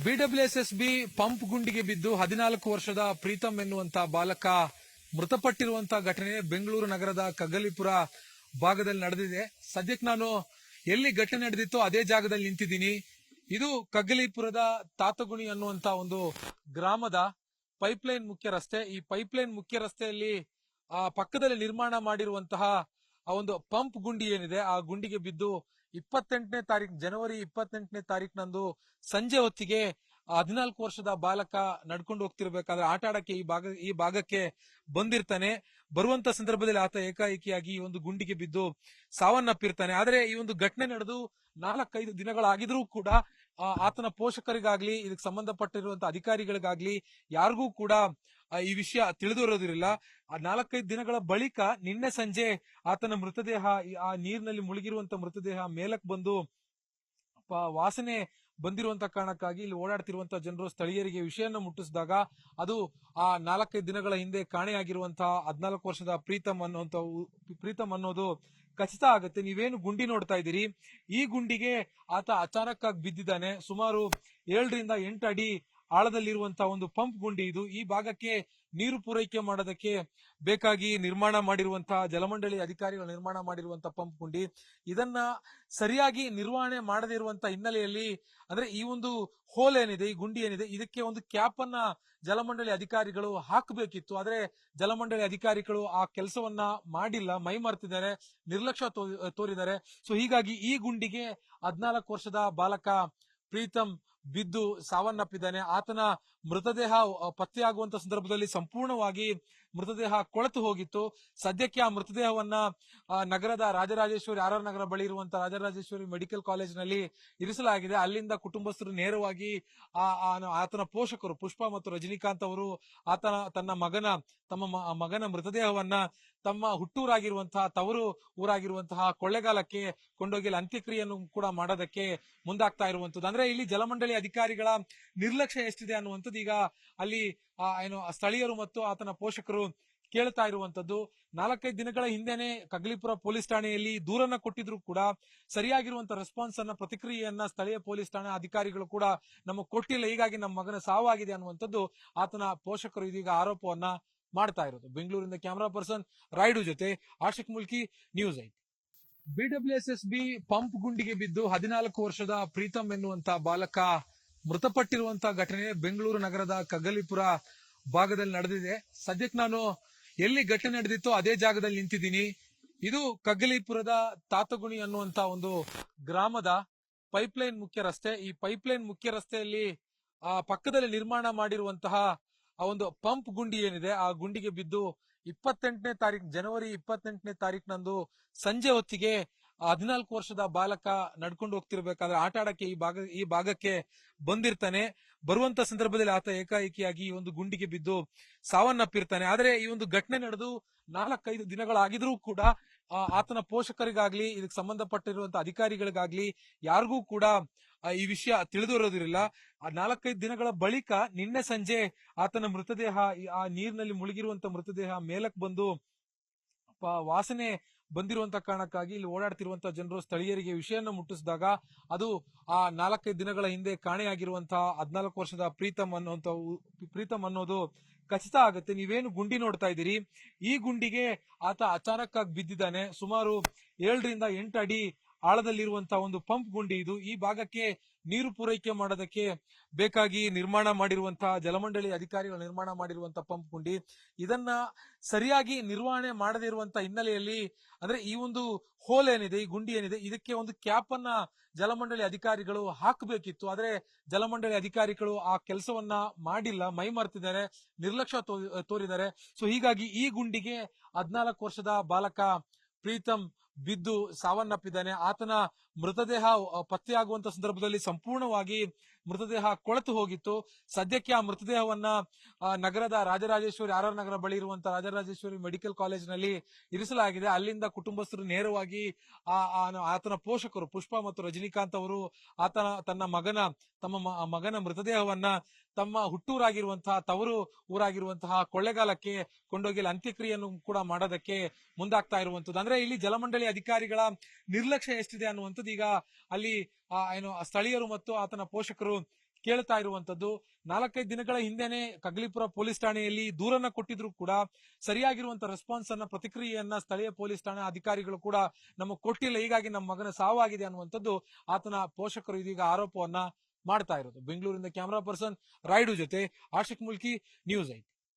BWSSB pump ಗುಂಡಿಗೆ ಬಿದ್ದು 14 ವರ್ಷದ ಪ್ರೀತಮ್ ಎನ್ನುವಂತ ಬಾಲಕ ಮೃತಪಟ್ಟಿರುವಂತಹ ಘಟನೆ ಬೆಂಗಳೂರು ನಗರದ ಕಗ್ಗಲೀಪುರ ಭಾಗದಲ್ಲಿ ನಡೆದಿದೆ. ಸದ್ಯಕ್ಕೆ ನಾನು ಎಲ್ಲಿ ಘಟನೆ ನಡೆದಿತ್ತೋ ಅದೇ ಜಾಗದಲ್ಲಿ ನಿಂತಿದ್ದೀನಿ. ಇದು ಕಗ್ಗಲೀಪುರದ ತಾತಗುಣಿ ಅನ್ನುವಂತ ಒಂದು ಗ್ರಾಮದ ಪೈಪ್ಲೈನ್ ಮುಖ್ಯ ರಸ್ತೆ. ಈ ಪೈಪ್ಲೈನ್ ಮುಖ್ಯ ರಸ್ತೆಯಲ್ಲಿ ಪಕ್ಕದಲ್ಲಿ ನಿರ್ಮಾಣ ಮಾಡಿರುವಂತಹ ಆ ಒಂದು ಪಂಪ್ ಗುಂಡಿ ಏನಿದೆ, ಆ ಗುಂಡಿಗೆ ಬಿದ್ದು 28ನೇ ತಾರೀಕು ಜನವರಿ 28ನೇ ತಾರೀಕಿನಂದು ಸಂಜೆ ಹೊತ್ತಿಗೆ 14 ವರ್ಷದ ಬಾಲಕ ನಡ್ಕೊಂಡು ಹೋಗ್ತಿರ್ಬೇಕಾದ್ರೆ ಆಟ ಆಡಕ್ಕೆ ಈ ಭಾಗಕ್ಕೆ ಬಂದಿರ್ತಾನೆ. ಬರುವಂತ ಸಂದರ್ಭದಲ್ಲಿ ಆತ ಏಕಾಏಕಿಯಾಗಿ ಈ ಒಂದು ಗುಂಡಿಗೆ ಬಿದ್ದು ಸಾವನ್ನಪ್ಪಿರ್ತಾನೆ. ಆದ್ರೆ ಈ ಒಂದು ಘಟನೆ ನಡೆದು 4-5 ದಿನಗಳಾಗಿದ್ರೂ ಕೂಡ ಆತನ ಪೋಷಕರಿಗಾಗ್ಲಿ ಇದಕ್ಕೆ ಸಂಬಂಧಪಟ್ಟಿರುವಂತಹ ಅಧಿಕಾರಿಗಳಿಗಾಗ್ಲಿ ಯಾರಿಗೂ ಕೂಡ ಈ ವಿಷಯ ತಿಳಿದಿರೋದಿರಲಿಲ್ಲ. 4-5 ದಿನಗಳ ಬಳಿಕ ನಿನ್ನೆ ಸಂಜೆ ಆತನ ಮೃತದೇಹ, ಆ ನೀರಿನಲ್ಲಿ ಮುಳುಗಿರುವಂತ ಮೃತದೇಹ ಮೇಲಕ್ಕೆ ಬಂದು ವಾಸನೆ ಬಂದಿರುವಂತ ಕಾರಣಕ್ಕಾಗಿ ಇಲ್ಲಿ ಓಡಾಡ್ತಿರುವಂತಹ ಜನರು ಸ್ಥಳೀಯರಿಗೆ ವಿಷಯನ ಮುಟ್ಟಿಸಿದಾಗ ಅದು ಆ 4-5 ದಿನಗಳ ಹಿಂದೆ ಕಾಣೆಯಾಗಿರುವಂತಹ 14 ವರ್ಷದ ಪ್ರೀತಮ್ ಅನ್ನೋದು ಖಚಿತ ಆಗುತ್ತೆ. ನೀವೇನು ಗುಂಡಿ ನೋಡ್ತಾ ಇದ್ದೀರಿ, ಈ ಗುಂಡಿಗೆ ಆತ ಅಚಾನಕ್ ಆಗಿ ಬಿದ್ದಿದ್ದಾನೆ. ಸುಮಾರು 7-8 ಅಡಿ ಆಳದಲ್ಲಿರುವಂತಹ ಒಂದು ಪಂಪ್ ಗುಂಡಿ ಇದು. ಈ ಭಾಗಕ್ಕೆ ನೀರು ಪೂರೈಕೆ ಮಾಡೋದಕ್ಕೆ ಬೇಕಾಗಿ ನಿರ್ಮಾಣ ಮಾಡಿರುವಂತಹ ಜಲಮಂಡಳಿ ಅಧಿಕಾರಿಗಳು ನಿರ್ಮಾಣ ಮಾಡಿರುವಂತಹ ಪಂಪ್ ಗುಂಡಿ. ಇದನ್ನ ಸರಿಯಾಗಿ ನಿರ್ವಹಣೆ ಮಾಡದೇ ಇರುವಂತಹ ಹಿನ್ನೆಲೆಯಲ್ಲಿ, ಅಂದ್ರೆ ಈ ಒಂದು ಹೋಲ್ ಏನಿದೆ, ಈ ಗುಂಡಿ ಏನಿದೆ, ಇದಕ್ಕೆ ಒಂದು ಕ್ಯಾಪ್ ಅನ್ನ ಜಲಮಂಡಳಿ ಅಧಿಕಾರಿಗಳು ಹಾಕಬೇಕಿತ್ತು. ಆದ್ರೆ ಜಲಮಂಡಳಿ ಅಧಿಕಾರಿಗಳು ಆ ಕೆಲಸವನ್ನ ಮಾಡಿಲ್ಲ, ಮೈ ಮರೆತಿದ್ದಾರೆ, ನಿರ್ಲಕ್ಷ್ಯ ತೋರಿದ್ದಾರೆ. ಸೊ ಹೀಗಾಗಿ ಈ ಗುಂಡಿಗೆ 14 ವರ್ಷದ ಬಾಲಕ ಪ್ರೀತಮ್ ಬಿದ್ದು ಸಾವನ್ನಪ್ಪಿದ್ದಾನೆ. ಆತನ ಮೃತದೇಹ ಪತ್ತೆಯಾಗುವಂತ ಸಂದರ್ಭದಲ್ಲಿ ಸಂಪೂರ್ಣವಾಗಿ ಮೃತದೇಹ ಕೊಳೆತು ಹೋಗಿತ್ತು. ಸದ್ಯಕ್ಕೆ ಆ ಮೃತದೇಹವನ್ನ ನಗರದ ರಾಜರಾಜೇಶ್ವರಿ ಆರ್ ನಗರ ಬಳಿ ಇರುವಂತಹ ರಾಜರಾಜೇಶ್ವರಿ ಮೆಡಿಕಲ್ ಕಾಲೇಜಿನಲ್ಲಿ ಇರಿಸಲಾಗಿದೆ. ಅಲ್ಲಿಂದ ಕುಟುಂಬಸ್ಥರು ನೇರವಾಗಿ ಆತನ ಪೋಷಕರು ಪುಷ್ಪಾ ಮತ್ತು ರಜನಿಕಾಂತ್ ಅವರು ತಮ್ಮ ಮಗನ ಮೃತದೇಹವನ್ನ ತಮ್ಮ ಹುಟ್ಟೂರಾಗಿರುವಂತಹ ತವರು ಊರಾಗಿರುವಂತಹ ಕೊಳ್ಳೆಗಾಲಕ್ಕೆ ಕೊಂಡೋಗಿ ಅಂತ್ಯಕ್ರಿಯೆಯನ್ನು ಕೂಡ ಮಾಡೋದಕ್ಕೆ ಮುಂದಾಗ್ತಾ ಇರುವಂತದ್ದು. ಅಂದ್ರೆ ಇಲ್ಲಿ ಜಲಮಂಡಳಿ ಅಧಿಕಾರಿಗಳ ನಿರ್ಲಕ್ಷ್ಯ ಎಷ್ಟಿದೆ ಅನ್ನುವಂಥದ್ದು ಈಗ ಅಲ್ಲಿ ಸ್ಥಳೀಯರು ಮತ್ತು ಆತನ ಪೋಷಕರು ಕೇಳ್ತಾ ಇರುವಂತದ್ದು. 4-5 ದಿನಗಳ ಹಿಂದೆನೆ ಕಗ್ಗಲೀಪುರ ಪೊಲೀಸ್ ಠಾಣೆಯಲ್ಲಿ ದೂರನ್ನ ಕೊಟ್ಟಿದ್ರು ಕೂಡ ಸರಿಯಾಗಿರುವಂತಹ ರೆಸ್ಪಾನ್ಸ್ ಅನ್ನ, ಪ್ರತಿಕ್ರಿಯೆಯನ್ನ ಸ್ಥಳೀಯ ಪೊಲೀಸ್ ಠಾಣೆ ಅಧಿಕಾರಿಗಳು ಕೂಡ ನಮಗೆ ಕೊಟ್ಟಿಲ್ಲ. ಹೀಗಾಗಿ ನಮ್ಮ ಮಗನ ಸಾವಾಗಿದೆ ಅನ್ನುವಂಥದ್ದು ಆತನ ಪೋಷಕರು ಇದೀಗ ಆರೋಪವನ್ನ ಮಾಡ್ತಾ ಇರೋದು. ಬೆಂಗಳೂರಿನ ಕ್ಯಾಮರಾ ಪರ್ಸನ್ ರಾಯ್ಡು ಜೊತೆ Ashiq Mulki, news 8. BWSSB pump ಗುಂಡಿಗೆ ಬಿದ್ದು 14 ವರ್ಷದ ಪ್ರೀತಮ್ ಎನ್ನುವಂತ ಬಾಲಕ ಮೃತಪಟ್ಟಿರುವಂತಹ ಘಟನೆ ಬೆಂಗಳೂರು ನಗರದ ಕಗ್ಗಲೀಪುರ ಭಾಗದಲ್ಲಿ ನಡೆದಿದೆ. ಸದ್ಯಕ್ಕೆ ನಾನು ಎಲ್ಲಿ ಘಟನೆ ನಡೆದಿತ್ತೋ ಅದೇ ಜಾಗದಲ್ಲಿ ನಿಂತಿದ್ದೀನಿ. ಇದು ಕಗ್ಗಲೀಪುರದ ತಾತಗುಣಿ ಅನ್ನುವಂತ ಒಂದು ಗ್ರಾಮದ ಪೈಪ್ಲೈನ್ ಮುಖ್ಯ ರಸ್ತೆ. ಈ ಪೈಪ್ಲೈನ್ ಮುಖ್ಯ ರಸ್ತೆಯಲ್ಲಿ ಪಕ್ಕದಲ್ಲಿ ನಿರ್ಮಾಣ ಮಾಡಿರುವಂತಹ ಆ ಒಂದು ಪಂಪ್ ಗುಂಡಿ ಏನಿದೆ, ಆ ಗುಂಡಿಗೆ ಬಿದ್ದು 28ನೇ ತಾರೀಕು ಜನವರಿ 28ನೇ ತಾರೀಕಿನಂದು ಸಂಜೆ ಹೊತ್ತಿಗೆ 14 ವರ್ಷದ ಬಾಲಕ ನಡ್ಕೊಂಡು ಹೋಗ್ತಿರ್ಬೇಕಾದ್ರೆ ಆಟ ಆಡಕ್ಕೆ ಈ ಭಾಗಕ್ಕೆ ಬಂದಿರ್ತಾನೆ. ಬರುವಂತ ಸಂದರ್ಭದಲ್ಲಿ ಆತ ಏಕಾಏಕಿಯಾಗಿ ಈ ಒಂದು ಗುಂಡಿಗೆ ಬಿದ್ದು ಸಾವನ್ನಪ್ಪಿರ್ತಾನೆ. ಆದ್ರೆ ಈ ಒಂದು ಘಟನೆ ನಡೆದು 4-5 ದಿನಗಳಾಗಿದ್ರೂ ಕೂಡ ಆತನ ಪೋಷಕರಿಗಾಗ್ಲಿ ಇದಕ್ಕೆ ಸಂಬಂಧಪಟ್ಟಿರುವಂತಹ ಅಧಿಕಾರಿಗಳಿಗಾಗ್ಲಿ ಯಾರಿಗೂ ಕೂಡ ಈ ವಿಷಯ ತಿಳಿದಿರೋದಿರಲಿಲ್ಲ. 4-5 ದಿನಗಳ ಬಳಿಕ ನಿನ್ನೆ ಸಂಜೆ ಆತನ ಮೃತದೇಹ, ಆ ನೀರಿನಲ್ಲಿ ಮುಳುಗಿರುವಂತ ಮೃತದೇಹ ಮೇಲಕ್ಕೆ ಬಂದು ವಾಸನೆ ಬಂದಿರುವಂತ ಕಾರಣಕ್ಕಾಗಿ ಇಲ್ಲಿ ಓಡಾಡ್ತಿರುವಂತಹ ಜನರು ಸ್ಥಳೀಯರಿಗೆ ವಿಷಯನ ಮುಟ್ಟಿಸಿದಾಗ ಅದು ಆ 4-5 ದಿನಗಳ ಹಿಂದೆ ಕಾಣೆಯಾಗಿರುವಂತಹ 14 ವರ್ಷದ ಪ್ರೀತಮ್ ಅನ್ನೋದು ಖಚಿತ ಆಗುತ್ತೆ. ನೀವೇನು ಗುಂಡಿ ನೋಡ್ತಾ ಇದ್ದೀರಿ, ಈ ಗುಂಡಿಗೆ ಆತ ಅಚಾನಕ್ ಆಗಿ ಬಿದ್ದಿದ್ದಾನೆ. ಸುಮಾರು 7-8 ಅಡಿ ಆಳದಲ್ಲಿರುವಂತಹ ಒಂದು ಪಂಪ್ ಗುಂಡಿ ಇದು. ಈ ಭಾಗಕ್ಕೆ ನೀರು ಪೂರೈಕೆ ಮಾಡೋದಕ್ಕೆ ಬೇಕಾಗಿ ನಿರ್ಮಾಣ ಮಾಡಿರುವಂತಹ ಜಲಮಂಡಳಿ ಅಧಿಕಾರಿಗಳು ನಿರ್ಮಾಣ ಮಾಡಿರುವಂತಹ ಪಂಪ್ ಗುಂಡಿ. ಇದನ್ನ ಸರಿಯಾಗಿ ನಿರ್ವಹಣೆ ಮಾಡದೇ ಇರುವಂತಹ ಹಿನ್ನೆಲೆಯಲ್ಲಿ, ಅಂದ್ರೆ ಈ ಒಂದು ಹೋಲ್ ಏನಿದೆ, ಈ ಗುಂಡಿ ಏನಿದೆ, ಇದಕ್ಕೆ ಒಂದು ಕ್ಯಾಪ್ ಅನ್ನ ಜಲಮಂಡಳಿ ಅಧಿಕಾರಿಗಳು ಹಾಕಬೇಕಿತ್ತು. ಆದ್ರೆ ಜಲಮಂಡಳಿ ಅಧಿಕಾರಿಗಳು ಆ ಕೆಲಸವನ್ನ ಮಾಡಿಲ್ಲ, ಮೈ ಮರೆತಿದ್ದಾರೆ, ನಿರ್ಲಕ್ಷ್ಯ ತೋರಿದ್ದಾರೆ. ಸೊ ಹೀಗಾಗಿ ಈ ಗುಂಡಿಗೆ 14 ವರ್ಷದ ಬಾಲಕ ಪ್ರೀತಮ್ ಬಿದ್ದು ಸಾವನ್ನಪ್ಪಿದ್ದಾನೆ. ಆತನ ಮೃತದೇಹ ಪತ್ತೆಯಾಗುವಂತ ಸಂದರ್ಭದಲ್ಲಿ ಸಂಪೂರ್ಣವಾಗಿ ಮೃತದೇಹ ಕೊಳೆತು ಹೋಗಿತ್ತು. ಸದ್ಯಕ್ಕೆ ಆ ಮೃತದೇಹವನ್ನ ನಗರದ ರಾಜರಾಜೇಶ್ವರಿ ಆರ್ ನಗರ ಬಳಿ ಇರುವಂತಹ ರಾಜರಾಜೇಶ್ವರಿ ಮೆಡಿಕಲ್ ಕಾಲೇಜಿನಲ್ಲಿ ಇರಿಸಲಾಗಿದೆ. ಅಲ್ಲಿಂದ ಕುಟುಂಬಸ್ಥರು ನೇರವಾಗಿ ಆತನ ಪೋಷಕರು ಪುಷ್ಪಾ ಮತ್ತು ರಜನಿಕಾಂತ್ ಅವರು ತಮ್ಮ ಮಗನ ಮೃತದೇಹವನ್ನ ತಮ್ಮ ಹುಟ್ಟೂರಾಗಿರುವಂತಹ ತವರು ಊರಾಗಿರುವಂತಹ ಕೊಳ್ಳೆಗಾಲಕ್ಕೆ ಕೊಂಡೋಗಿ ಅಂತ್ಯಕ್ರಿಯೆಯನ್ನು ಕೂಡ ಮಾಡೋದಕ್ಕೆ ಮುಂದಾಗ್ತಾ ಇರುವಂತದ್ದು. ಅಂದ್ರೆ ಇಲ್ಲಿ ಜಲಮಂಡಳಿ ಅಧಿಕಾರಿಗಳ ನಿರ್ಲಕ್ಷ್ಯ ಎಷ್ಟಿದೆ ಅನ್ನುವಂಥದ್ದು ಈಗ ಅಲ್ಲಿ ಸ್ಥಳೀಯರು ಮತ್ತು ಆತನ ಪೋಷಕರು ಕೇಳ್ತಾ ಇರುವಂತದ್ದು. 4-5 ದಿನಗಳ ಹಿಂದೆನೆ ಕಗ್ಲಿಪುರ ಪೊಲೀಸ್ ಠಾಣೆಯಲ್ಲಿ ದೂರನ್ನ ಕೊಟ್ಟಿದ್ರು ಕೂಡ ಸರಿಯಾಗಿರುವಂತ ರೆಸ್ಪಾನ್ಸ್ ಅನ್ನ, ಪ್ರತಿಕ್ರಿಯೆಯನ್ನ ಸ್ಥಳೀಯ ಪೊಲೀಸ್ ಠಾಣಾ ಅಧಿಕಾರಿಗಳು ಕೂಡ ನಮಗೆ ಕೊಟ್ಟಿಲ್ಲ. ಹೀಗಾಗಿ ನಮ್ಮ ಮಗನ ಸಾವಾಗಿದೆ ಅನ್ನುವಂಥದ್ದು ಆತನ ಪೋಷಕರು ಇದೀಗ ಆರೋಪವನ್ನ ಮಾಡ್ತಾ ಇರೋದು. ಬೆಂಗಳೂರಿನ ಕ್ಯಾಮರಾ ಪರ್ಸನ್ ರಾಯ್ಡು ಜೊತೆ ಆಶಿಕ್ ಮುಲ್ಕಿ, ನ್ಯೂಸ್ 8.